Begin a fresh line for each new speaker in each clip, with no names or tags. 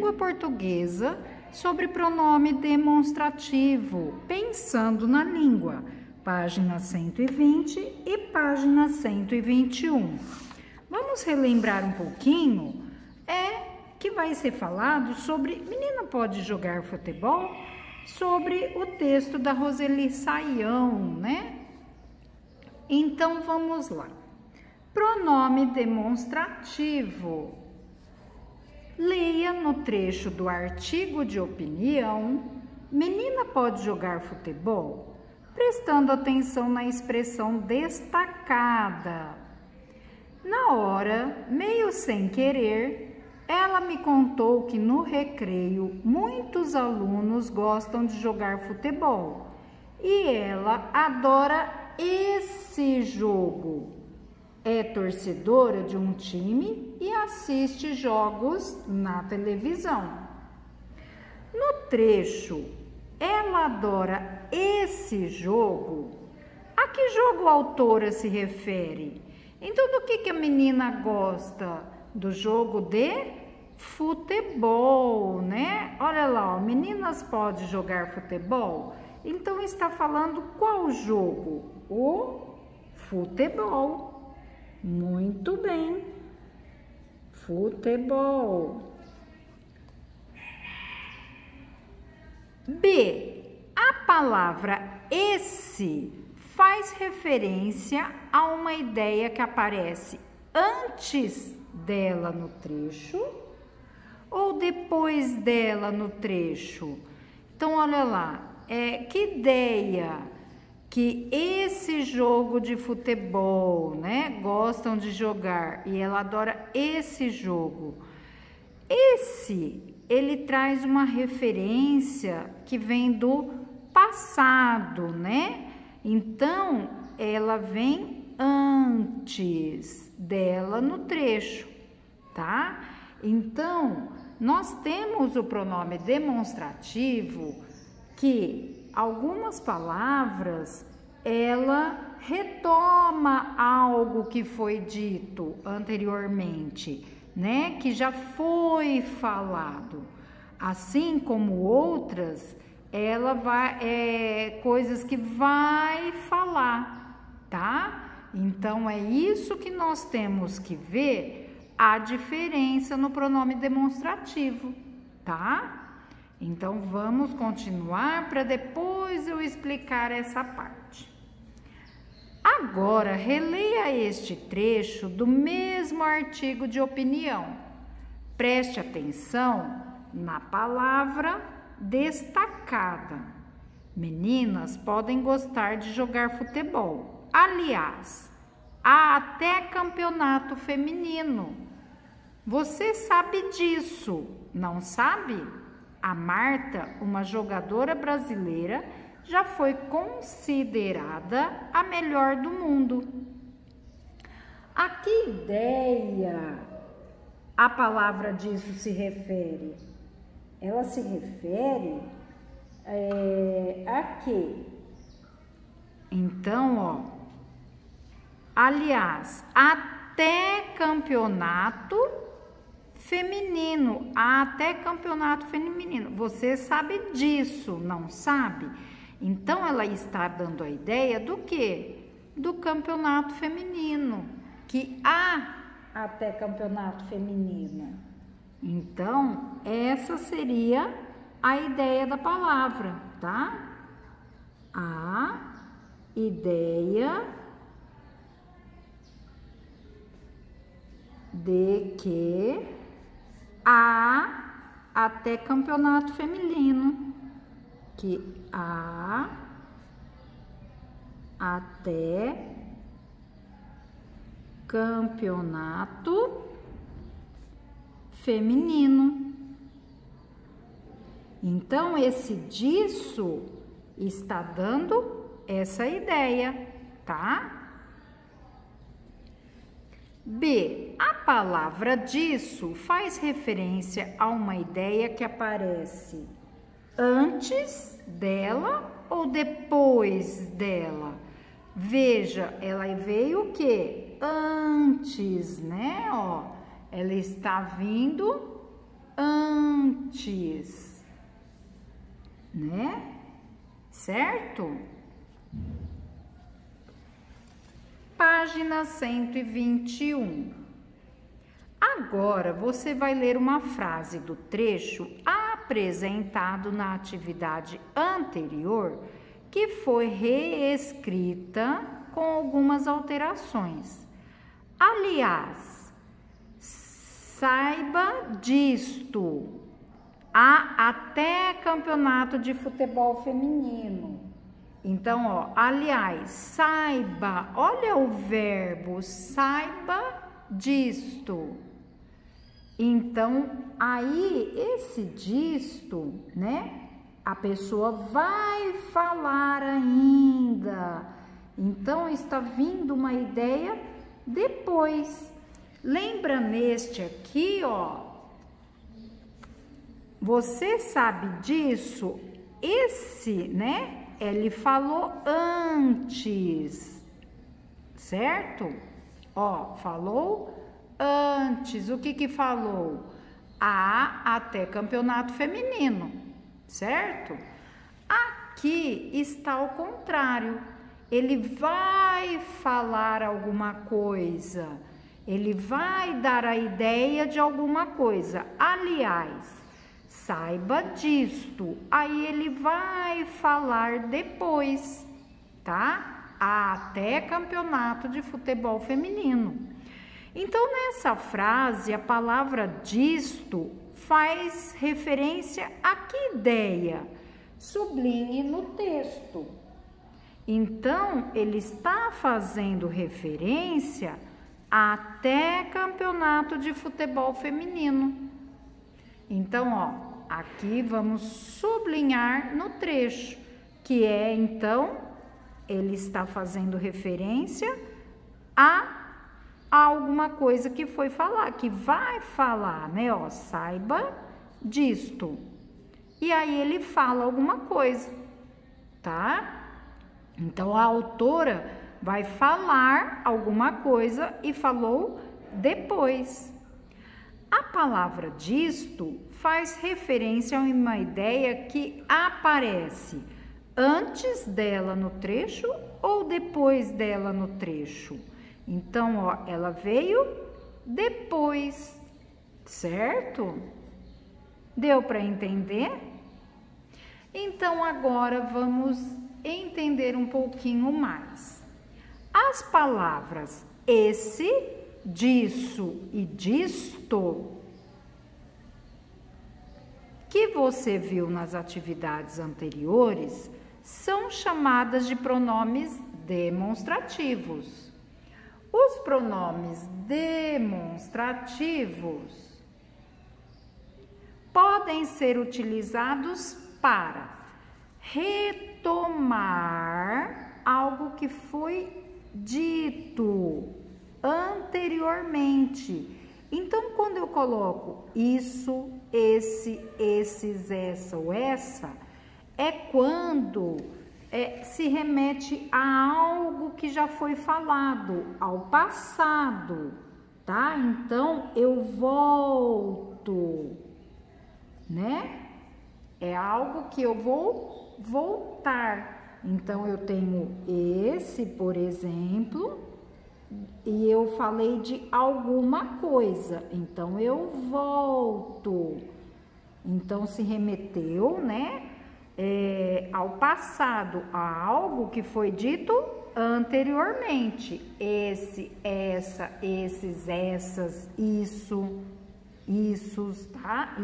língua portuguesa sobre pronome demonstrativo, pensando na língua, página 120 e página 121. Vamos relembrar um pouquinho, que vai ser falado sobre menina pode jogar futebol, sobre o texto da Roseli Saião, né? Então, vamos lá. Pronome demonstrativo. Leia no trecho do artigo de opinião, menina pode jogar futebol, prestando atenção na expressão destacada. Na hora, meio sem querer, ela me contou que no recreio muitos alunos gostam de jogar futebol e ela adora esse jogo. É torcedora de um time e assiste jogos na televisão. No trecho, ela adora esse jogo. A que jogo a autora se refere? Então, do que a menina gosta? Do jogo de futebol, né? Olha lá, ó, meninas podem jogar futebol? Então, está falando qual jogo? O futebol. Muito bem. Futebol. B. A palavra esse faz referência a uma ideia que aparece antes dela no trecho ou depois dela no trecho? Então, olha lá, que ideia que esse jogo de futebol, né, gostam de jogar e ela adora esse jogo. Ele traz uma referência que vem do passado, né? Então, ela vem antes dela no trecho, tá? Então, nós temos o pronome demonstrativo que algumas palavras ela retoma algo que foi dito anteriormente, né? Que já foi falado. Assim como outras, ela vai coisas que vai falar, tá? Então é isso que nós temos que ver a diferença no pronome demonstrativo, tá? Então vamos continuar para depois eu explicar essa parte. Agora releia este trecho do mesmo artigo de opinião. Preste atenção na palavra destacada. Meninas podem gostar de jogar futebol. Aliás, há até campeonato feminino. Você sabe disso, não sabe? A Marta, uma jogadora brasileira, já foi considerada a melhor do mundo. A que ideia a palavra disso se refere? Ela se refere a quê? Então, ó, aliás, até campeonato feminino, até campeonato feminino. Você sabe disso, não sabe? Então, ela está dando a ideia do quê? Do campeonato feminino, que há até campeonato feminino. Então, essa seria a ideia da palavra, tá? A ideia de que há até campeonato feminino, que há até campeonato feminino. Então, esse disso está dando essa ideia, tá? B. A palavra disso faz referência a uma ideia que aparece antes dela ou depois dela? Veja, ela veio o quê? Antes, né? Ó, ela está vindo antes, né? Certo? Página 121. Agora você vai ler uma frase do trecho apresentado na atividade anterior, que foi reescrita com algumas alterações. Aliás, saiba disto, há até campeonato de futebol feminino. Então, ó, aliás, saiba, olha o verbo, saiba disto. Então, aí, esse disto, né, a pessoa vai falar ainda. Então, está vindo uma ideia depois. Lembra neste aqui, ó, você sabe disso? Esse, né? Ele falou antes, certo? Ó, falou antes. O que que falou? Há até campeonato feminino, certo? Aqui está ao contrário. Ele vai falar alguma coisa. Ele vai dar a ideia de alguma coisa. Aliás, saiba disto. Aí ele vai falar depois, tá? Há até campeonato de futebol feminino. Então, nessa frase, a palavra disto faz referência a que ideia? Sublinhe no texto. Então, ele está fazendo referência até campeonato de futebol feminino. Então, ó, aqui vamos sublinhar no trecho, que é, então, ele está fazendo referência a alguma coisa que foi falar, que vai falar, né? Ó, saiba disto. E aí ele fala alguma coisa, tá? Então, a autora vai falar alguma coisa e falou depois. A palavra disto faz referência a uma ideia que aparece antes dela no trecho ou depois dela no trecho. Então, ó, ela veio depois, certo? Deu para entender? Então, agora vamos entender um pouquinho mais. As palavras esse, disso e disto, que você viu nas atividades anteriores, são chamadas de pronomes demonstrativos. Os pronomes demonstrativos podem ser utilizados para retomar algo que foi dito anteriormente. Então, quando eu coloco isso, esse, esses, essa ou essa, é quando se remete a algo que já foi falado, ao passado, tá? Então, eu volto, né? É algo que eu vou voltar. Então, eu tenho esse, por exemplo, e eu falei de alguma coisa, então eu volto. Então, se remeteu, né, ao passado, a algo que foi dito anteriormente. Esse, essa, esses, essas, isso, tá?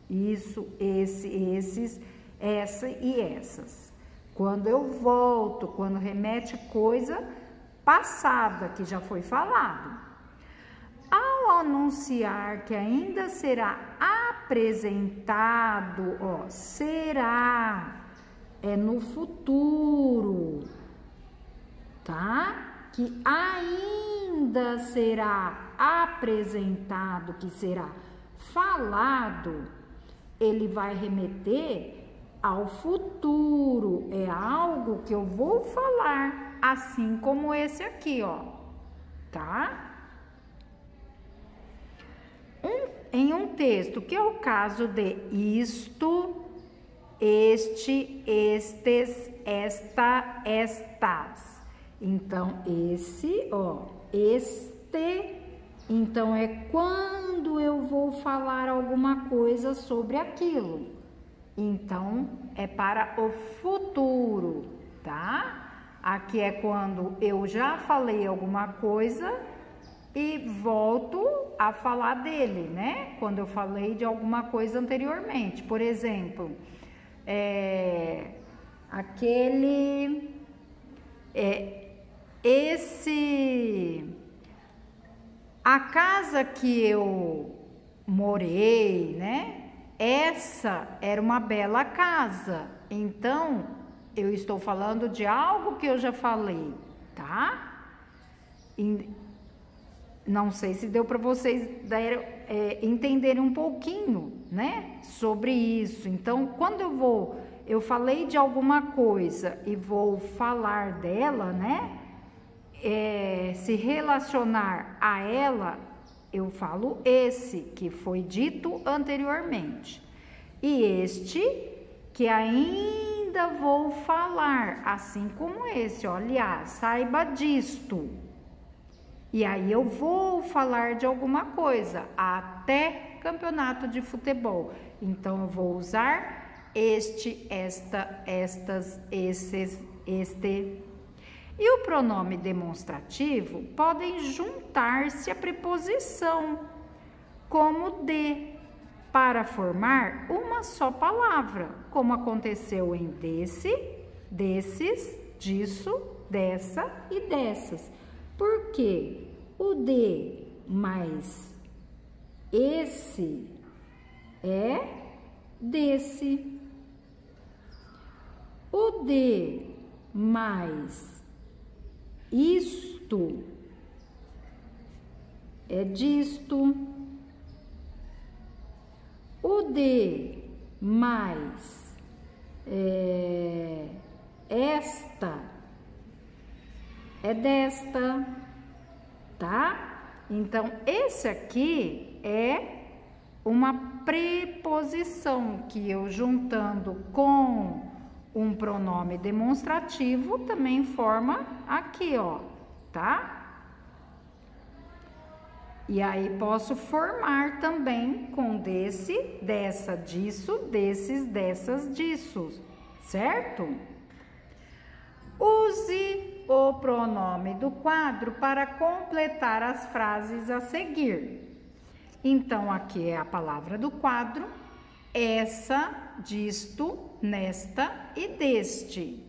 Isso, esse, esses, essa e essas. Quando eu volto, quando remete coisa passada, que já foi falado. Ao anunciar que ainda será apresentado, ó, será, é no futuro, tá? Que ainda será apresentado, que será falado, ele vai remeter ao futuro, é algo que eu vou falar, assim como esse aqui, ó, tá? em um texto, que é o caso de isto, este, estes, esta, estas. Então, esse, ó, este, então é quando eu vou falar alguma coisa sobre aquilo. Então, é para o futuro, tá? Aqui é quando eu já falei alguma coisa e volto a falar dele, né? Quando eu falei de alguma coisa anteriormente. Por exemplo, a casa que eu morei, né? Essa era uma bela casa. Então, eu estou falando de algo que eu já falei, tá? Não sei se deu para vocês entenderem um pouquinho, né? Sobre isso. Então, quando eu falei de alguma coisa e vou falar dela, né? Se relacionar a ela, eu falo esse, que foi dito anteriormente. E este, que ainda vou falar, assim como esse, olha, saiba disto. E aí eu vou falar de alguma coisa, até campeonato de futebol. Então, eu vou usar este, esta, estas, esses, este. E o pronome demonstrativo podem juntar-se à preposição, como de, para formar uma só palavra, como aconteceu em desse, desses, disso, dessa e dessas. Porque o de mais esse é desse. O de mais isto é disto. O de mais esta é desta, tá? Então, esse aqui é uma preposição que eu juntando com um pronome demonstrativo também forma aqui, ó, tá? E aí posso formar também com desse, dessa, disso, desses, dessas, disso, certo? Use o pronome do quadro para completar as frases a seguir. Então, aqui é a palavra do quadro, essa, disto, nesta e deste.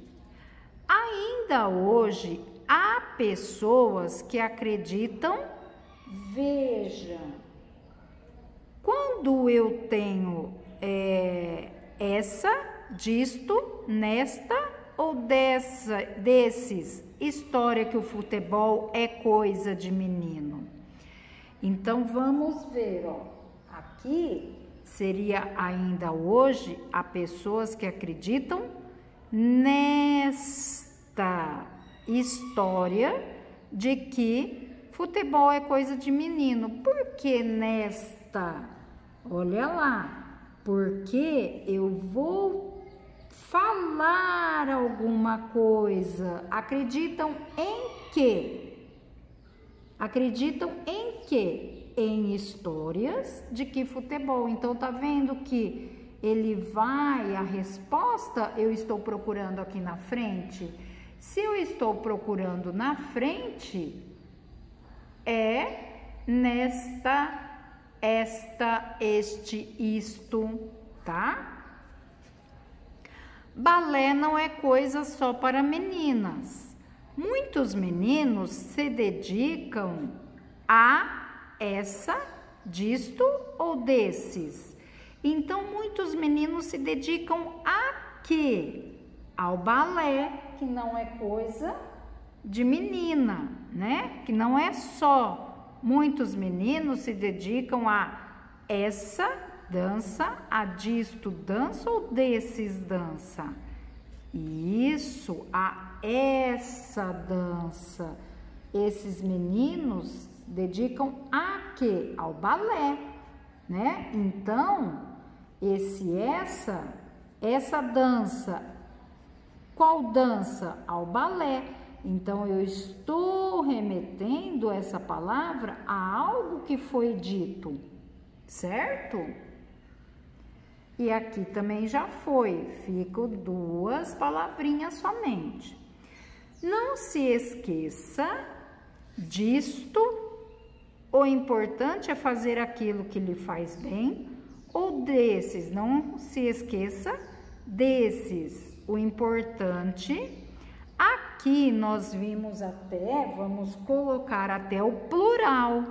Ainda hoje, há pessoas que acreditam, veja, quando eu tenho essa, disto, nesta ou desses, história que o futebol é coisa de menino. Então, vamos ver, ó, aqui seria ainda hoje, há pessoas que acreditam nesta história de que futebol é coisa de menino. Por que nesta? Olha lá, porque eu vou falar alguma coisa. Acreditam em quê? Acreditam em quê? Em histórias de que futebol. Então, tá vendo que ele vai, a resposta eu estou procurando aqui na frente. Se eu estou procurando na frente, é nesta, esta, este, isto, tá? Balé não é coisa só para meninas. Muitos meninos se dedicam a essa, disto ou desses. Então, muitos meninos se dedicam a quê? Ao balé, que não é coisa de menina, né? Que não é só. Muitos meninos se dedicam a essa dança, a disto dança ou desses dança. Isso, a essa dança. Esses meninos dedicam a quê? Ao balé. né? Então, essa dança, qual dança? Ao balé. Então, eu estou remetendo essa palavra a algo que foi dito, certo? E aqui também já foi, ficam 2 palavrinhas somente. Não se esqueça disto, o importante é fazer aquilo que lhe faz bem, ou desses, não se esqueça desses, o importante. Aqui nós vimos até, vamos colocar até o plural.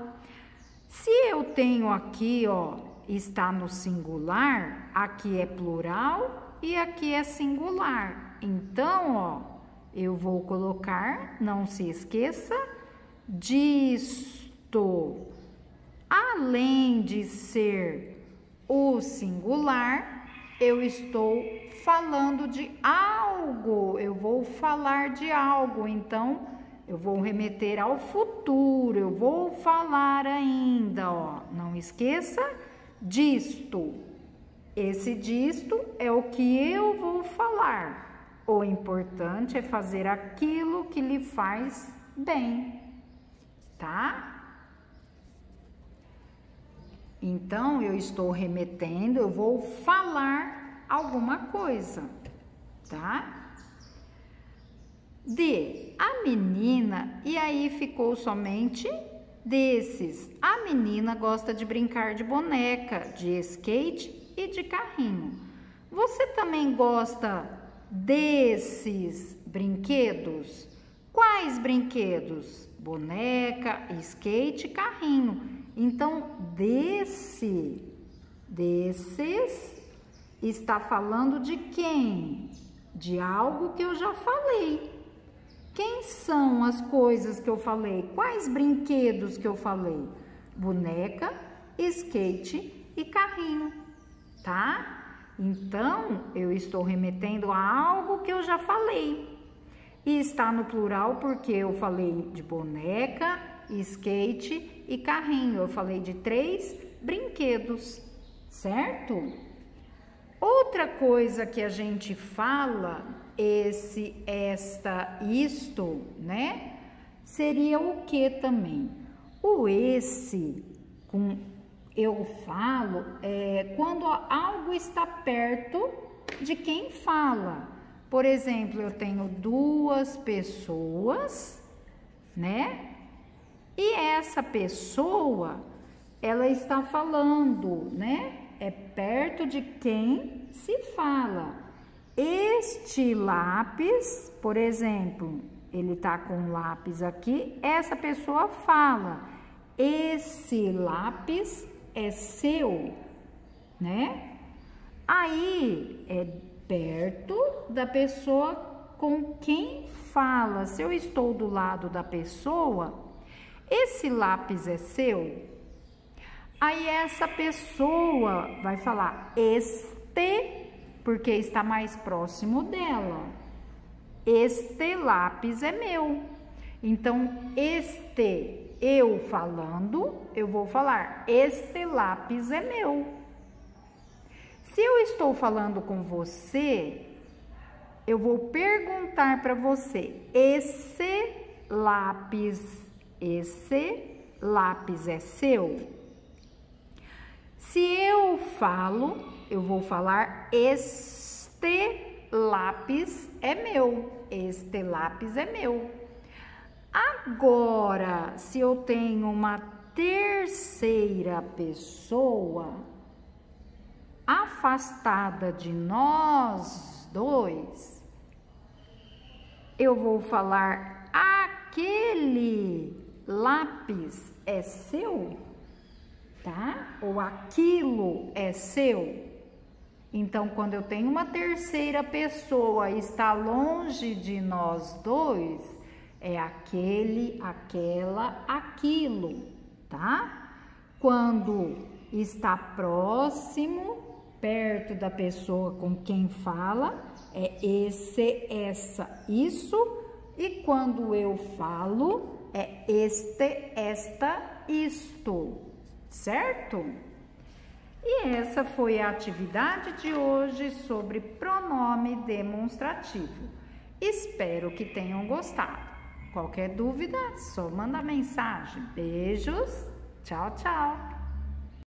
Se eu tenho aqui, ó, está no singular, aqui é plural e aqui é singular. Então, ó, eu vou colocar, não se esqueça, disto. Além de ser o singular, eu estou falando de algo, eu vou falar de algo, então eu vou remeter ao futuro, eu vou falar ainda, ó, não esqueça disto. Esse disto é o que eu vou falar. O importante é fazer aquilo que lhe faz bem, tá? Então, eu estou remetendo, eu vou falar alguma coisa, tá? A menina, e aí ficou somente desses. A menina gosta de brincar de boneca, de skate e de carrinho. Você também gosta desses brinquedos? Quais brinquedos? Boneca, skate, carrinho. Então, desses está falando de quem? De algo que eu já falei. Quem são as coisas que eu falei? Quais brinquedos que eu falei? Boneca, skate e carrinho, tá? Então, eu estou remetendo a algo que eu já falei. E está no plural porque eu falei de boneca, skate e carrinho. Eu falei de 3 brinquedos, certo? Outra coisa que a gente fala, esse, esta, isto, né? Seria o que também? O esse, eu falo, quando algo está perto de quem fala. Por exemplo, eu tenho 2 pessoas, né? E essa pessoa, ela está falando, né? É perto de quem se fala. Este lápis, por exemplo, ele tá com um lápis aqui, essa pessoa fala, esse lápis é seu, né? Aí é perto da pessoa com quem fala. Se eu estou do lado da pessoa, esse lápis é seu? Aí essa pessoa vai falar este, porque está mais próximo dela. Este lápis é meu. Então, este, eu falando, eu vou falar, este lápis é meu. Se eu estou falando com você, eu vou perguntar para você, esse lápis é seu? Se eu falo, eu vou falar, este lápis é meu, este lápis é meu. Agora, se eu tenho uma terceira pessoa afastada de nós dois, eu vou falar, aquele lápis é seu? Tá? Ou aquilo é seu? Então, quando eu tenho uma terceira pessoa e está longe de nós dois, é aquele, aquela, aquilo, tá? Quando está próximo, perto da pessoa com quem fala, é esse, essa, isso. E quando eu falo, é este, esta, isto. Certo? E essa foi a atividade de hoje sobre pronome demonstrativo. Espero que tenham gostado. Qualquer dúvida, só manda mensagem. Beijos, tchau, tchau!